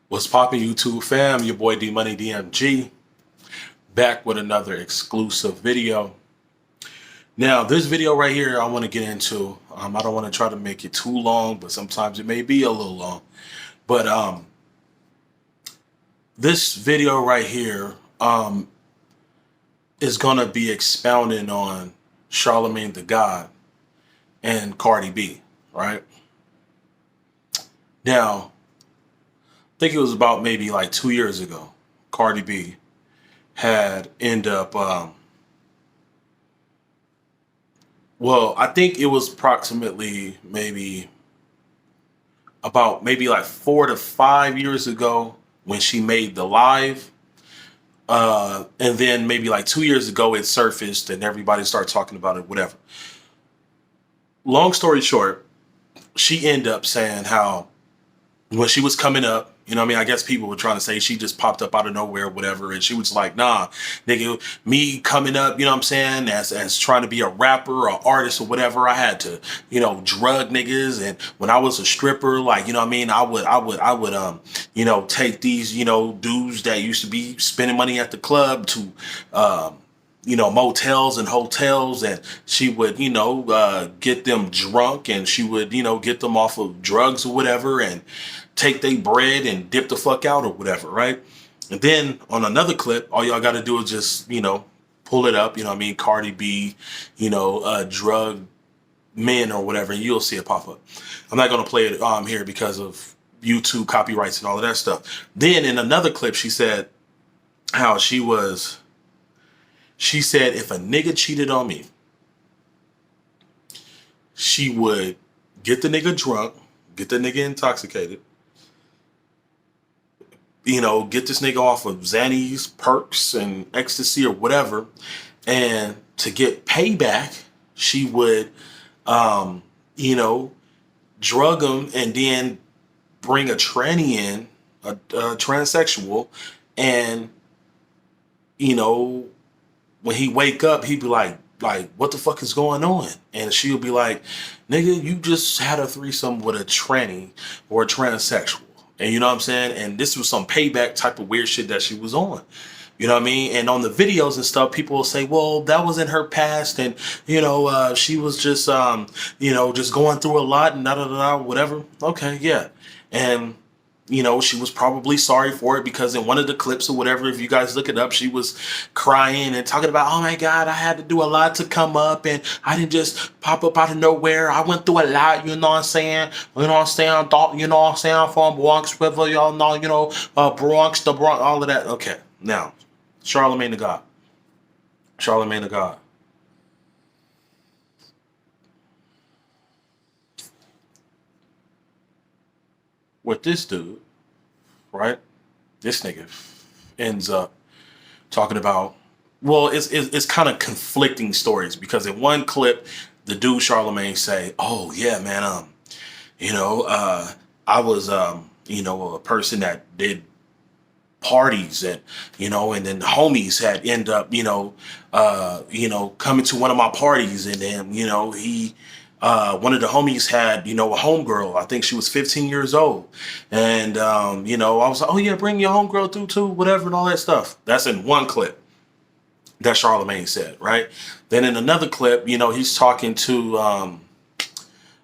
What's poppin' YouTube fam? Your boy D-MUNEYDMG back with another exclusive video. Now, this video right here I want to get into. I don't want to try to make it too long, but sometimes it may be a little long. But this video right here is gonna be expounding on Charlamagne the God and Cardi B, right? Now, I think it was about maybe like 2 years ago, Cardi B had end up well, I think it was approximately maybe about maybe like 4 to 5 years ago when she made the live. And then maybe like 2 years ago it surfaced and everybody started talking about it, whatever. Long story short, she ended up saying how when she was coming up, you know what I mean? I guess people were trying to say she just popped up out of nowhere, whatever. And she was like, nah, nigga, me coming up, you know what I'm saying, as trying to be a rapper or artist or whatever, I had to, drug niggas. And when I was a stripper, like, you know what I mean, I would take these, dudes that used to be spending money at the club to motels and hotels, and she would, get them drunk, and she would, get them off of drugs or whatever, and take their bread and dip the fuck out or whatever, right? And then on another clip, all y'all got to do is just, pull it up, Cardi B, drug men or whatever, and you'll see it pop up. I'm not going to play it here because of YouTube copyrights and all of that stuff. Then in another clip, she said how she said if a nigga cheated on me, she would get the nigga drunk, get the nigga intoxicated, get this nigga off of Xannies, perks, and ecstasy or whatever. And to get payback, she would, drug him and then bring a tranny in, a transsexual. And, when he wake up, he'd be like, what the fuck is going on? And she'll be like, nigga, you just had a threesome with a tranny or a transsexual. And you know what I'm saying? And this was some payback type of weird shit that she was on. You know what I mean? And on the videos and stuff, people will say, well, that was in her past. And, she was just, just going through a lot and whatever. Okay, yeah. And, she was probably sorry for it because in one of the clips or whatever, if you guys look it up, she was crying and talking about, oh my God, I had to do a lot to come up and I didn't just pop up out of nowhere. I went through a lot, you know what I'm saying? You know what I'm saying? You know what I'm saying? I'm from Bronx River, y'all know, Bronx, the Bronx, all of that. Okay, now, Charlamagne the God. Charlamagne the God. With this dude, right? This nigga ends up talking about, well, it's kind of conflicting stories because in one clip, the dude Charlamagne say, oh yeah, man, I was, a person that did parties and, and then the homies had end up, coming to one of my parties and then, he, one of the homies had, a homegirl. I think she was 15 years old. And, I was like, oh yeah, bring your homegirl through too, whatever and all that stuff. That's in one clip that Charlamagne said, right? Then in another clip, he's talking to,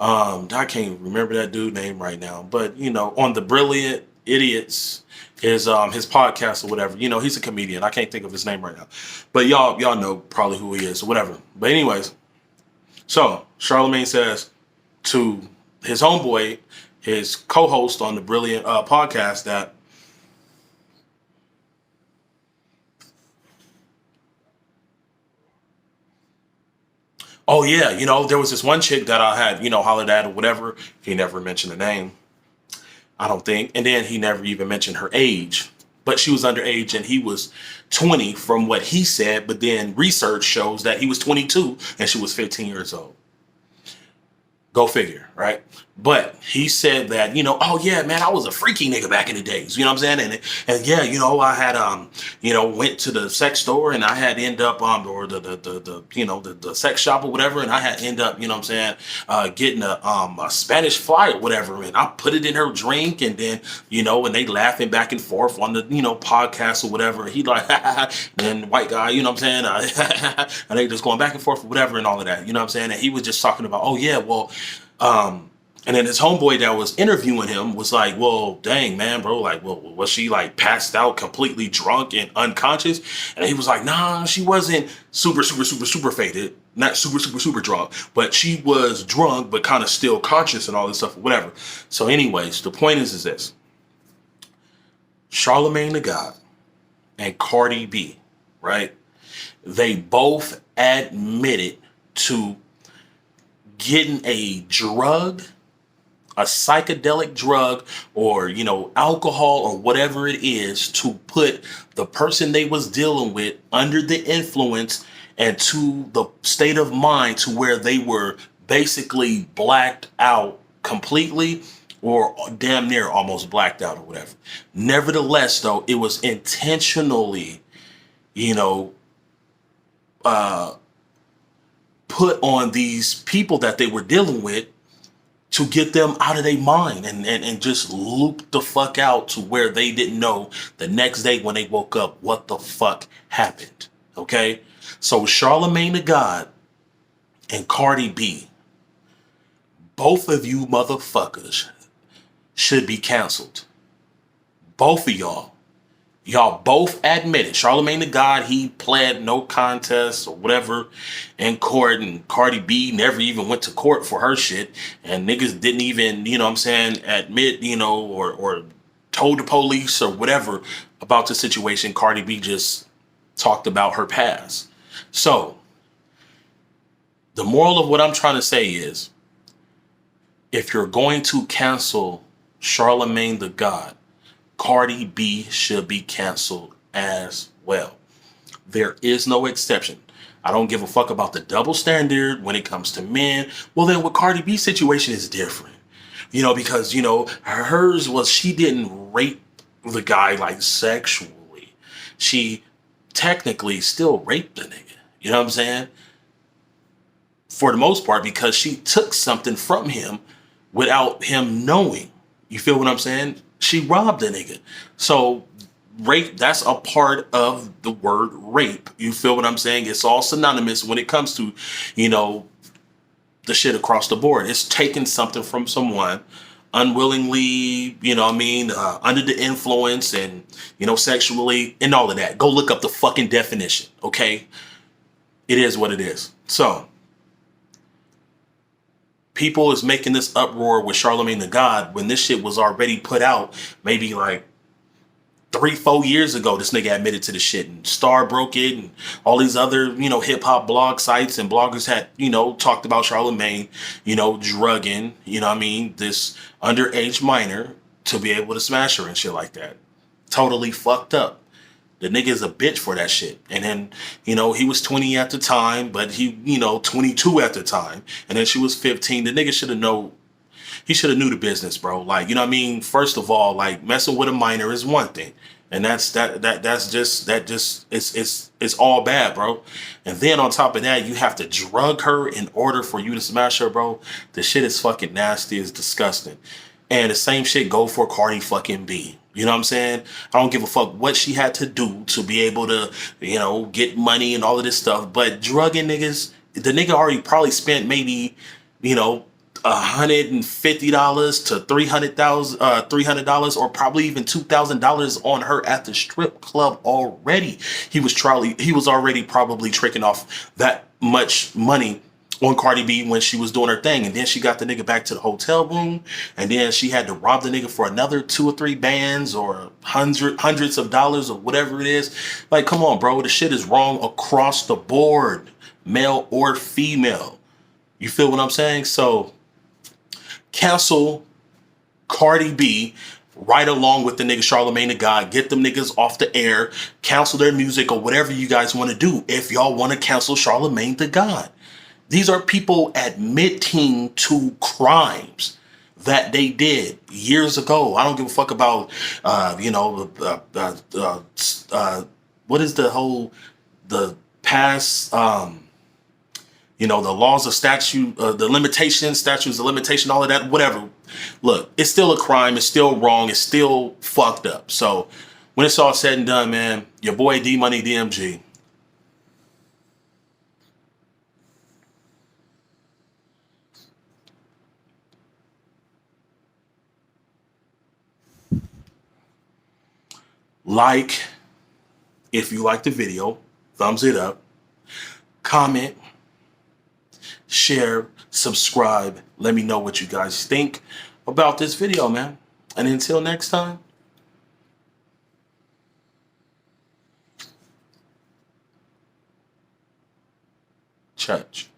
I can't remember that dude's name right now, but, on the Brilliant Idiots, his podcast or whatever, he's a comedian. I can't think of his name right now, but y'all know probably who he is or whatever. But anyways, so Charlamagne says to his homeboy, his co-host on the Brilliant podcast, that oh yeah, there was this one chick that I had, hollered at or whatever. He never mentioned the name, I don't think, and then he never even mentioned her age. But she was underage and he was 20 from what he said, but then research shows that he was 22 and she was 15 years old. Go figure, right? But he said that, oh yeah, man, I was a freaky nigga back in the days. You know what I'm saying? And yeah, I had went to the sex store and I had end up or the sex shop or whatever, and I had end up, getting a Spanish fly or whatever, and I put it in her drink, and then, and they laughing back and forth on the, podcast or whatever. He like, and then white guy, you know what I'm saying? And they just going back and forth or whatever and all of that, you know what I'm saying? And he was just talking about, oh yeah, well, and then his homeboy that was interviewing him was like, well, dang, man, bro, like, well, was she like passed out, completely drunk and unconscious? And he was like, nah, she wasn't super, super, super, super faded, not super, super, super drunk, but she was drunk, but kind of still conscious and all this stuff, or whatever. So anyways, the point is this: Charlamagne the God and Cardi B, right? They both admitted to getting a drug, a psychedelic drug, or, alcohol or whatever it is, to put the person they was dealing with under the influence and to the state of mind to where they were basically blacked out completely, or damn near almost blacked out or whatever. Nevertheless, though, it was intentionally, put on these people that they were dealing with to get them out of their mind and just loop the fuck out to where they didn't know the next day when they woke up what the fuck happened. Okay? So Charlamagne the God and Cardi B, both of you motherfuckers should be canceled. Both of y'all. Y'all both admitted. Charlamagne the God, he pled no contest or whatever in court, and Cardi B never even went to court for her shit, and niggas didn't even, admit, or told the police or whatever about the situation. Cardi B just talked about her past. So the moral of what I'm trying to say is, if you're going to cancel Charlamagne the God, Cardi B should be canceled as well. There is no exception. I don't give a fuck about the double standard when it comes to men. Well, then with Cardi B's situation is different. Because, hers was, she didn't rape the guy like sexually. She technically still raped the nigga. You know what I'm saying? For the most part, because she took something from him without him knowing. You feel what I'm saying? She robbed a nigga. So rape, that's a part of the word rape. You feel what I'm saying? It's all synonymous when it comes to, the shit across the board. It's taking something from someone unwillingly, under the influence and, sexually and all of that. Go look up the fucking definition, okay? It is what it is. So people is making this uproar with Charlamagne the God when this shit was already put out maybe like 3-4 years ago. This nigga admitted to the shit, and Star broke it, and all these other, hip hop blog sites and bloggers had, talked about Charlamagne, drugging, this underage minor to be able to smash her and shit like that. Totally fucked up. The nigga is a bitch for that shit. And then, he was 20 at the time, but he, 22 at the time. And then she was 15. The nigga should have known. He should have knew the business, bro. Like, first of all, like, messing with a minor is one thing. And that's it's all bad, bro. And then on top of that, you have to drug her in order for you to smash her, bro. The shit is fucking nasty. It's disgusting. And the same shit go for Cardi fucking B. You know what I'm saying? I don't give a fuck what she had to do to be able to, get money and all of this stuff. But drugging niggas, the nigga already probably spent maybe, $150 to $300, or probably even $2,000 on her at the strip club already. He was already probably tricking off that much money on Cardi B when she was doing her thing. And then she got the nigga back to the hotel room, and then she had to rob the nigga for another 2 or 3 bands or hundreds of dollars or whatever it is. Like, come on, bro. The shit is wrong across the board, male or female. You feel what I'm saying? So cancel Cardi B right along with the nigga Charlamagne the God. Get them niggas off the air, cancel their music or whatever you guys want to do if y'all want to cancel Charlamagne the God. These are people admitting to crimes that they did years ago. I don't give a fuck about, what is the past, the laws of statute, the limitations, statutes of limitation, all of that, whatever. Look, it's still a crime. It's still wrong. It's still fucked up. So when it's all said and done, man, your boy D-MUNEYDMG. Like, if you like the video, thumbs it up, comment, share, subscribe. Let me know what you guys think about this video, man. And until next time, church.